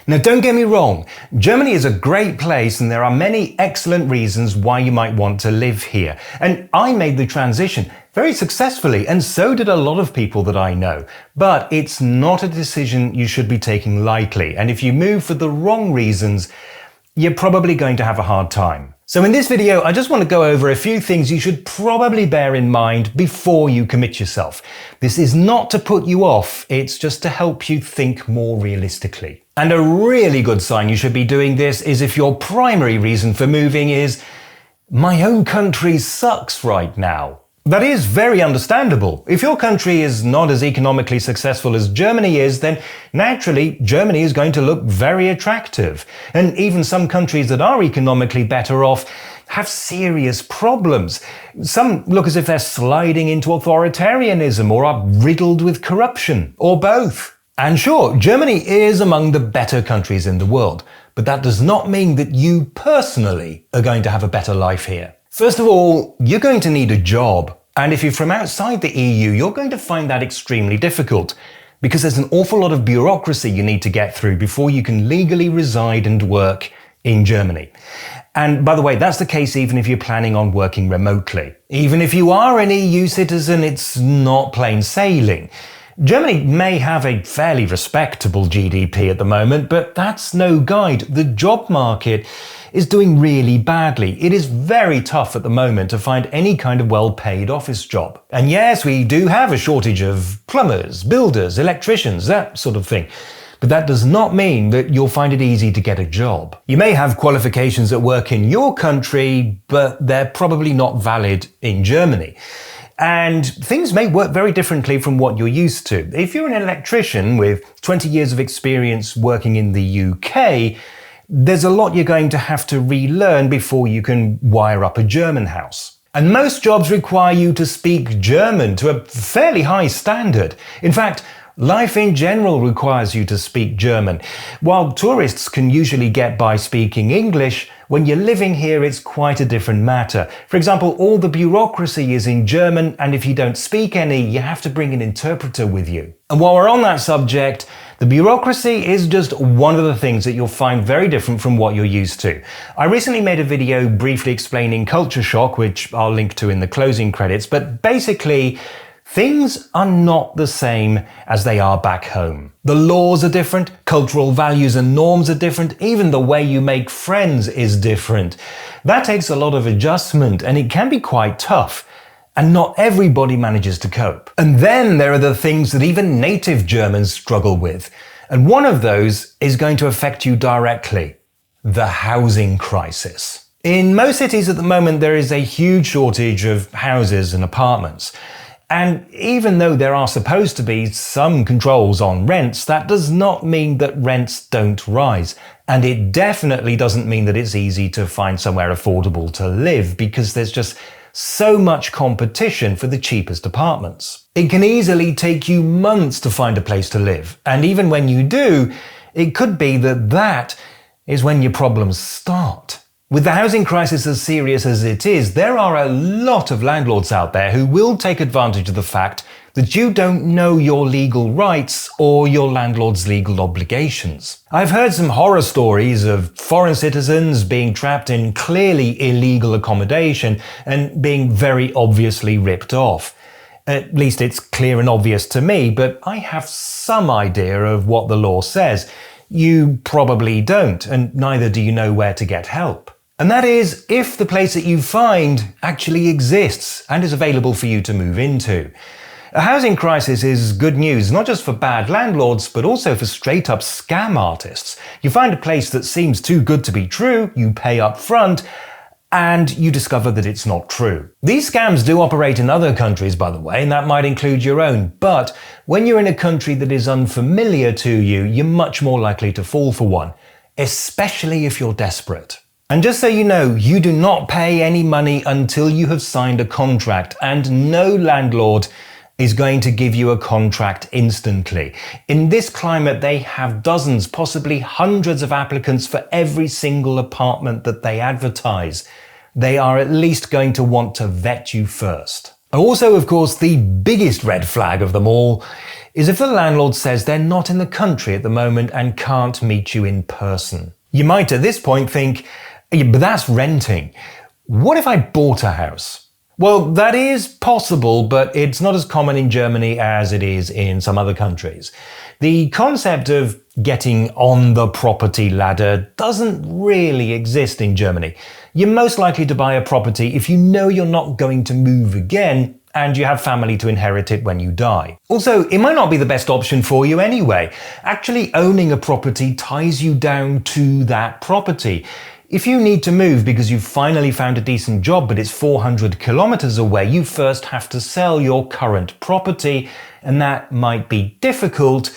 Now, don't get me wrong, Germany is a great place and there are many excellent reasons why you might want to live here. And I made the transition very successfully, and so did a lot of people that I know. But it's not a decision you should be taking lightly, and if you move for the wrong reasons, you're probably going to have a hard time. So in this video, I just want to go over a few things you should probably bear in mind before you commit yourself. This is not to put you off, it's just to help you think more realistically. And a really good sign you should be doing this is if your primary reason for moving is, my own country sucks right now. That is very understandable. If your country is not as economically successful as Germany is, then naturally Germany is going to look very attractive. And even some countries that are economically better off have serious problems. Some look as if they're sliding into authoritarianism or are riddled with corruption, or both. And sure, Germany is among the better countries in the world, but that does not mean that you personally are going to have a better life here. First of all, you're going to need a job. And if you're from outside the EU, you're going to find that extremely difficult because there's an awful lot of bureaucracy you need to get through before you can legally reside and work in Germany. And by the way, that's the case even if you're planning on working remotely. Even if you are an EU citizen, it's not plain sailing. Germany may have a fairly respectable GDP at the moment, but that's no guide. The job market is doing really badly. It is very tough at the moment to find any kind of well-paid office job. And yes, we do have a shortage of plumbers, builders, electricians, that sort of thing. But that does not mean that you'll find it easy to get a job. You may have qualifications that work in your country, but they're probably not valid in Germany. And things may work very differently from what you're used to. If you're an electrician with 20 years of experience working in the UK, there's a lot you're going to have to relearn before you can wire up a German house. And most jobs require you to speak German to a fairly high standard. In fact, life in general requires you to speak German. While tourists can usually get by speaking English, when you're living here, it's quite a different matter. For example, all the bureaucracy is in German, and if you don't speak any, you have to bring an interpreter with you. And while we're on that subject, the bureaucracy is just one of the things that you'll find very different from what you're used to. I recently made a video briefly explaining culture shock, which I'll link to in the closing credits, but basically, things are not the same as they are back home. The laws are different, cultural values and norms are different, even the way you make friends is different. That takes a lot of adjustment and it can be quite tough. And not everybody manages to cope. And then there are the things that even native Germans struggle with. And one of those is going to affect you directly: the housing crisis. In most cities at the moment, there is a huge shortage of houses and apartments. And even though there are supposed to be some controls on rents, that does not mean that rents don't rise. And it definitely doesn't mean that it's easy to find somewhere affordable to live, because there's just so much competition for the cheapest apartments. It can easily take you months to find a place to live. And even when you do, it could be that that is when your problems start. With the housing crisis as serious as it is, there are a lot of landlords out there who will take advantage of the fact that you don't know your legal rights or your landlord's legal obligations. I've heard some horror stories of foreign citizens being trapped in clearly illegal accommodation and being very obviously ripped off. At least it's clear and obvious to me, but I have some idea of what the law says. You probably don't, and neither do you know where to get help. And that is if the place that you find actually exists and is available for you to move into. A housing crisis is good news, not just for bad landlords, but also for straight-up scam artists. You find a place that seems too good to be true, you pay up front, and you discover that it's not true. These scams do operate in other countries, by the way, and that might include your own. But when you're in a country that is unfamiliar to you, you're much more likely to fall for one, especially if you're desperate. And just so you know, you do not pay any money until you have signed a contract, and no landlord is going to give you a contract instantly. In this climate, they have dozens, possibly hundreds of applicants for every single apartment that they advertise. They are at least going to want to vet you first. Also, of course, the biggest red flag of them all is if the landlord says they're not in the country at the moment and can't meet you in person. You might at this point think, yeah, but that's renting. What if I bought a house? Well, that is possible, but it's not as common in Germany as it is in some other countries. The concept of getting on the property ladder doesn't really exist in Germany. You're most likely to buy a property if you know you're not going to move again and you have family to inherit it when you die. Also, it might not be the best option for you anyway. Actually, owning a property ties you down to that property. If you need to move because you've finally found a decent job but it's 400 kilometers away, you first have to sell your current property, and that might be difficult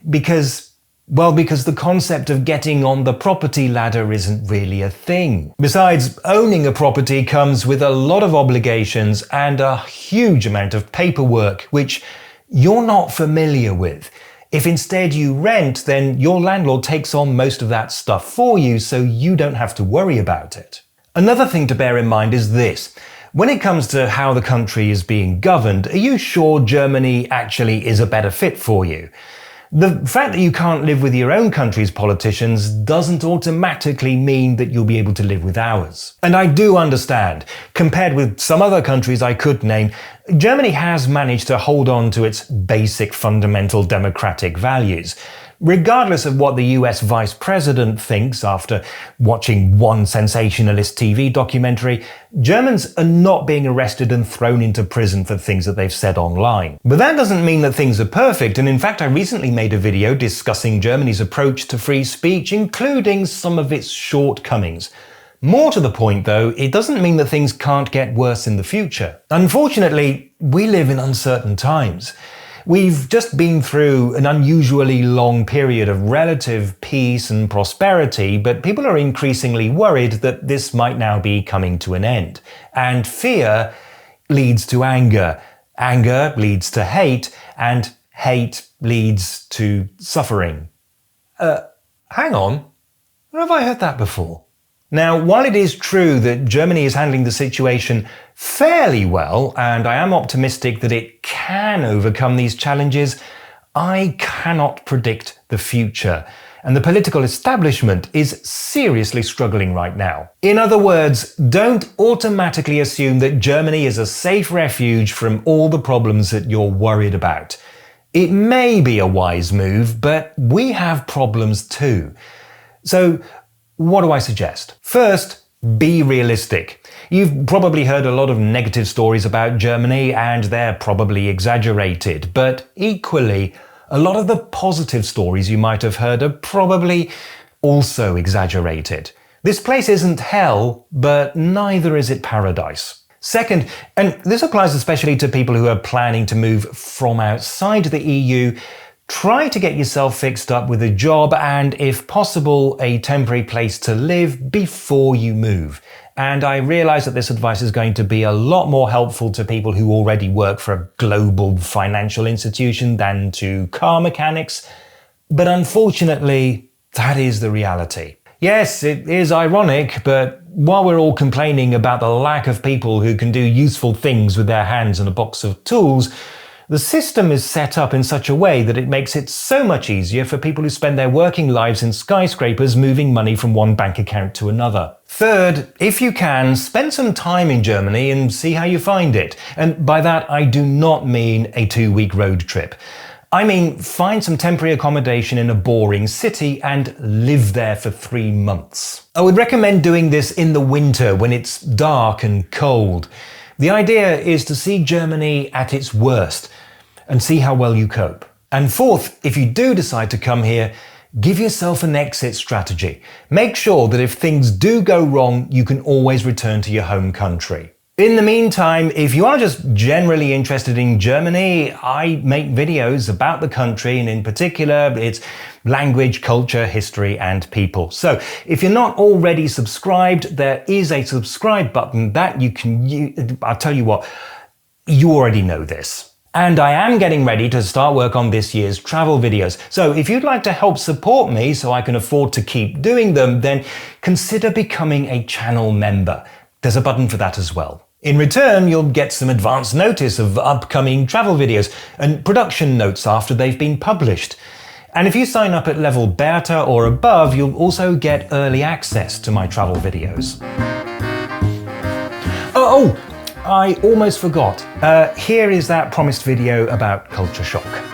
because the concept of getting on the property ladder isn't really a thing. Besides, owning a property comes with a lot of obligations and a huge amount of paperwork, which you're not familiar with. If instead you rent, then your landlord takes on most of that stuff for you, so you don't have to worry about it. Another thing to bear in mind is this. When it comes to how the country is being governed, are you sure Germany actually is a better fit for you? The fact that you can't live with your own country's politicians doesn't automatically mean that you'll be able to live with ours. And I do understand, compared with some other countries I could name, Germany has managed to hold on to its basic fundamental democratic values. Regardless of what the US Vice President thinks after watching one sensationalist TV documentary, Germans are not being arrested and thrown into prison for things that they've said online. But that doesn't mean that things are perfect, and in fact I recently made a video discussing Germany's approach to free speech, including some of its shortcomings. More to the point though, it doesn't mean that things can't get worse in the future. Unfortunately, we live in uncertain times. We've just been through an unusually long period of relative peace and prosperity, but people are increasingly worried that this might now be coming to an end. And fear leads to anger. Anger leads to hate, and hate leads to suffering. Hang on. Where have I heard that before? Now, while it is true that Germany is handling the situation fairly well, and I am optimistic that it can overcome these challenges, I cannot predict the future. And the political establishment is seriously struggling right now. In other words, don't automatically assume that Germany is a safe refuge from all the problems that you're worried about. It may be a wise move, but we have problems too. So, what do I suggest? First, be realistic. You've probably heard a lot of negative stories about Germany, and they're probably exaggerated, but equally, a lot of the positive stories you might have heard are probably also exaggerated. This place isn't hell, but neither is it paradise. Second, and this applies especially to people who are planning to move from outside the EU, try to get yourself fixed up with a job and, if possible, a temporary place to live before you move. And I realize that this advice is going to be a lot more helpful to people who already work for a global financial institution than to car mechanics, but unfortunately, that is the reality. Yes, it is ironic, but while we're all complaining about the lack of people who can do useful things with their hands and a box of tools, the system is set up in such a way that it makes it so much easier for people who spend their working lives in skyscrapers moving money from one bank account to another. Third, if you can, spend some time in Germany and see how you find it. And by that, I do not mean a 2-week road trip. I mean, find some temporary accommodation in a boring city and live there for 3 months. I would recommend doing this in the winter when it's dark and cold. The idea is to see Germany at its worst and see how well you cope. And fourth, if you do decide to come here, give yourself an exit strategy. Make sure that if things do go wrong, you can always return to your home country. In the meantime, if you are just generally interested in Germany, I make videos about the country, and in particular, its language, culture, history, and people. So if you're not already subscribed, there is a subscribe button that you can use. I'll tell you what, you already know this. And I am getting ready to start work on this year's travel videos. So if you'd like to help support me so I can afford to keep doing them, then consider becoming a channel member. There's a button for that as well. In return, you'll get some advance notice of upcoming travel videos and production notes after they've been published. And if you sign up at level beta or above, you'll also get early access to my travel videos. Oh, I almost forgot. Here is that promised video about culture shock.